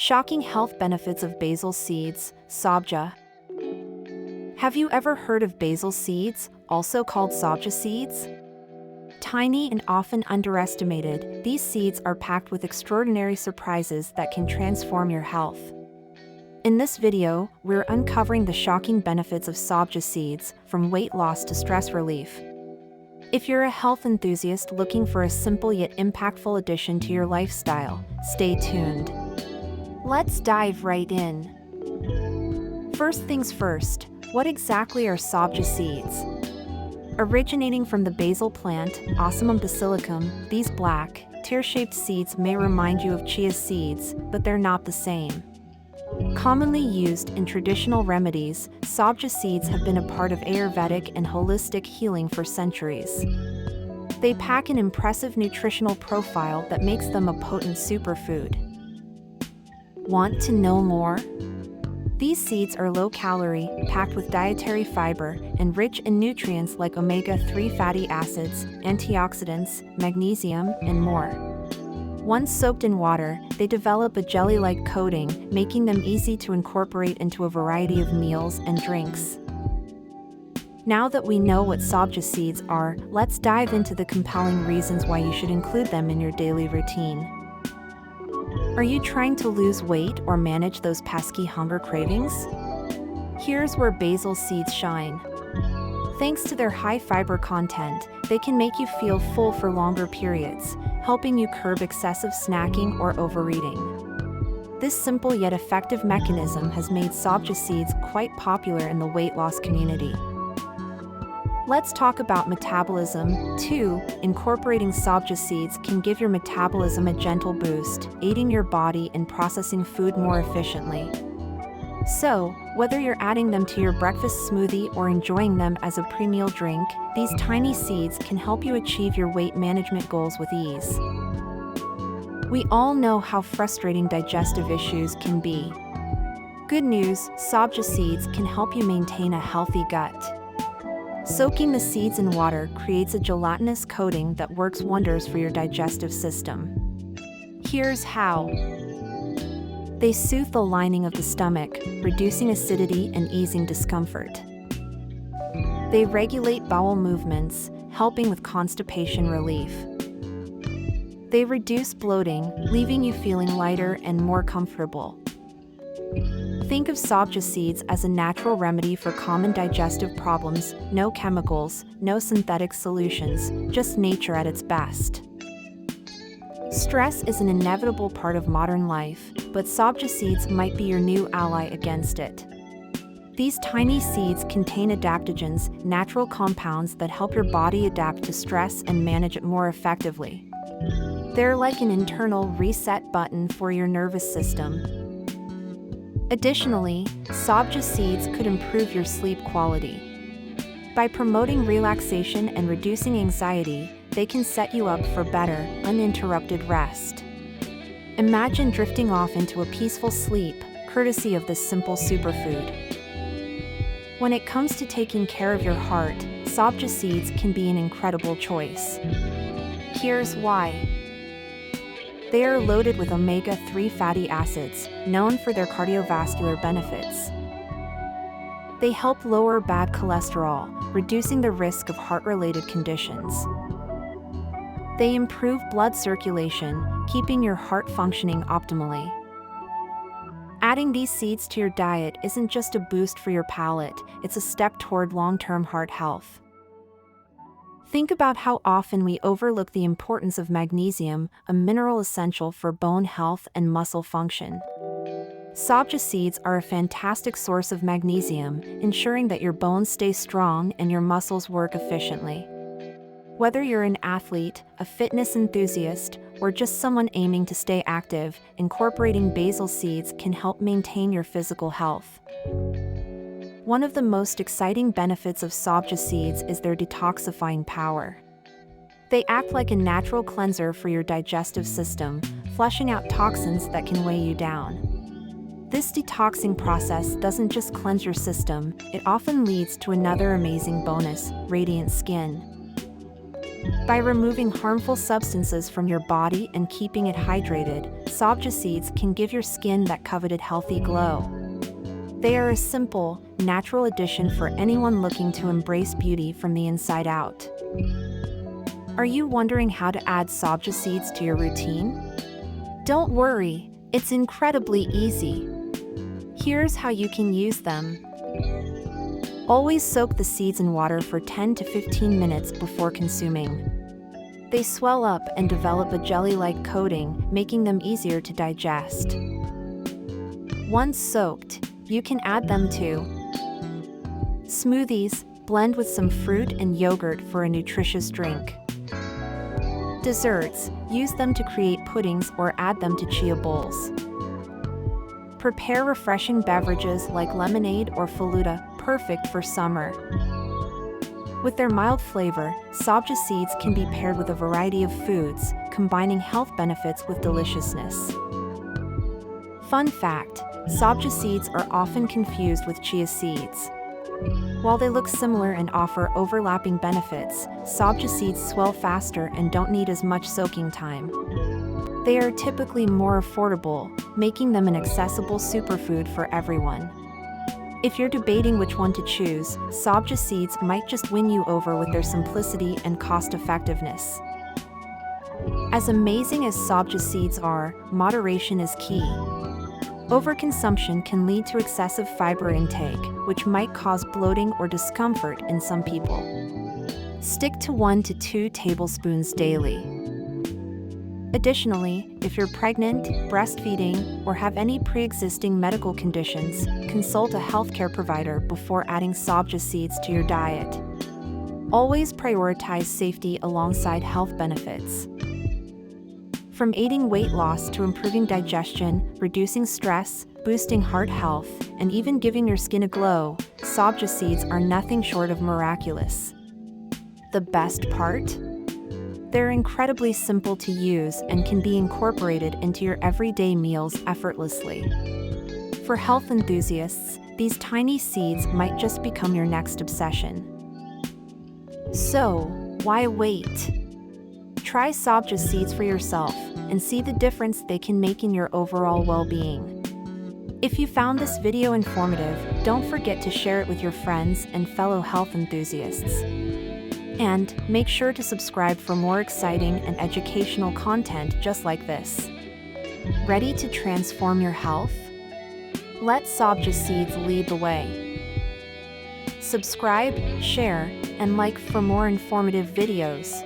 Shocking health benefits of basil seeds, sabja. Have you ever heard of basil seeds, also called sabja seeds? Tiny and often underestimated, these seeds are packed with extraordinary surprises that can transform your health. In this video, we're uncovering the shocking benefits of sabja seeds, from weight loss to stress relief. If you're a health enthusiast looking for a simple yet impactful addition to your lifestyle, stay tuned. Let's dive right in. First things first, what exactly are sabja seeds? Originating from the basil plant, Ocimum basilicum, these black, tear-shaped seeds may remind you of chia seeds, but they're not the same. Commonly used in traditional remedies, sabja seeds have been a part of Ayurvedic and holistic healing for centuries. They pack an impressive nutritional profile that makes them a potent superfood. Want to know more? These seeds are low-calorie, packed with dietary fiber, and rich in nutrients like omega-3 fatty acids, antioxidants, magnesium, and more. Once soaked in water, they develop a jelly-like coating, making them easy to incorporate into a variety of meals and drinks. Now that we know what sabja seeds are, let's dive into the compelling reasons why you should include them in your daily routine. Are you trying to lose weight or manage those pesky hunger cravings? Here's where basil seeds shine. Thanks to their high fiber content, they can make you feel full for longer periods, helping you curb excessive snacking or overeating. This simple yet effective mechanism has made sabja seeds quite popular in the weight loss community. Let's talk about metabolism, too. Incorporating sabja seeds can give your metabolism a gentle boost, aiding your body in processing food more efficiently. So, whether you're adding them to your breakfast smoothie or enjoying them as a pre-meal drink, these tiny seeds can help you achieve your weight management goals with ease. We all know how frustrating digestive issues can be. Good news, sabja seeds can help you maintain a healthy gut. Soaking the seeds in water creates a gelatinous coating that works wonders for your digestive system. Here's how. They soothe the lining of the stomach, reducing acidity and easing discomfort. They regulate bowel movements, helping with constipation relief. They reduce bloating, leaving you feeling lighter and more comfortable. Think of sabja seeds as a natural remedy for common digestive problems, no chemicals, no synthetic solutions, just nature at its best. Stress is an inevitable part of modern life, but sabja seeds might be your new ally against it. These tiny seeds contain adaptogens, natural compounds that help your body adapt to stress and manage it more effectively. They're like an internal reset button for your nervous system. Additionally, sabja seeds could improve your sleep quality. By promoting relaxation and reducing anxiety, they can set you up for better, uninterrupted rest. Imagine drifting off into a peaceful sleep, courtesy of this simple superfood. When it comes to taking care of your heart, sabja seeds can be an incredible choice. Here's why. They are loaded with omega-3 fatty acids, known for their cardiovascular benefits. They help lower bad cholesterol, reducing the risk of heart-related conditions. They improve blood circulation, keeping your heart functioning optimally. Adding these seeds to your diet isn't just a boost for your palate, it's a step toward long-term heart health. Think about how often we overlook the importance of magnesium, a mineral essential for bone health and muscle function. Sabja seeds are a fantastic source of magnesium, ensuring that your bones stay strong and your muscles work efficiently. Whether you're an athlete, a fitness enthusiast, or just someone aiming to stay active, incorporating basil seeds can help maintain your physical health. One of the most exciting benefits of sabja seeds is their detoxifying power. They act like a natural cleanser for your digestive system, flushing out toxins that can weigh you down. This detoxing process doesn't just cleanse your system, it often leads to another amazing bonus: radiant skin. By removing harmful substances from your body and keeping it hydrated, sabja seeds can give your skin that coveted healthy glow. They are a simple, natural addition for anyone looking to embrace beauty from the inside out. Are you wondering how to add sabja seeds to your routine? Don't worry, it's incredibly easy. Here's how you can use them. Always soak the seeds in water for 10 to 15 minutes before consuming. They swell up and develop a jelly-like coating, making them easier to digest. Once soaked, you can add them to smoothies, blend with some fruit and yogurt for a nutritious drink. Desserts, use them to create puddings or add them to chia bowls. Prepare refreshing beverages like lemonade or faluda, perfect for summer. With their mild flavor, sabja seeds can be paired with a variety of foods, combining health benefits with deliciousness. Fun fact, sabja seeds are often confused with chia seeds. While they look similar and offer overlapping benefits, sabja seeds swell faster and don't need as much soaking time. They are typically more affordable, making them an accessible superfood for everyone. If you're debating which one to choose, sabja seeds might just win you over with their simplicity and cost-effectiveness. As amazing as sabja seeds are, moderation is key. Overconsumption can lead to excessive fiber intake, which might cause bloating or discomfort in some people. Stick to 1 to 2 tablespoons daily. Additionally, if you're pregnant, breastfeeding, or have any pre-existing medical conditions, consult a healthcare provider before adding sabja seeds to your diet. Always prioritize safety alongside health benefits. From aiding weight loss to improving digestion, reducing stress, boosting heart health, and even giving your skin a glow, sabja seeds are nothing short of miraculous. The best part? They're incredibly simple to use and can be incorporated into your everyday meals effortlessly. For health enthusiasts, these tiny seeds might just become your next obsession. So, why wait? Try sabja seeds for yourself and see the difference they can make in your overall well-being. If you found this video informative, don't forget to share it with your friends and fellow health enthusiasts. And make sure to subscribe for more exciting and educational content just like this. Ready to transform your health? Let sabja seeds lead the way. Subscribe, share, and like for more informative videos.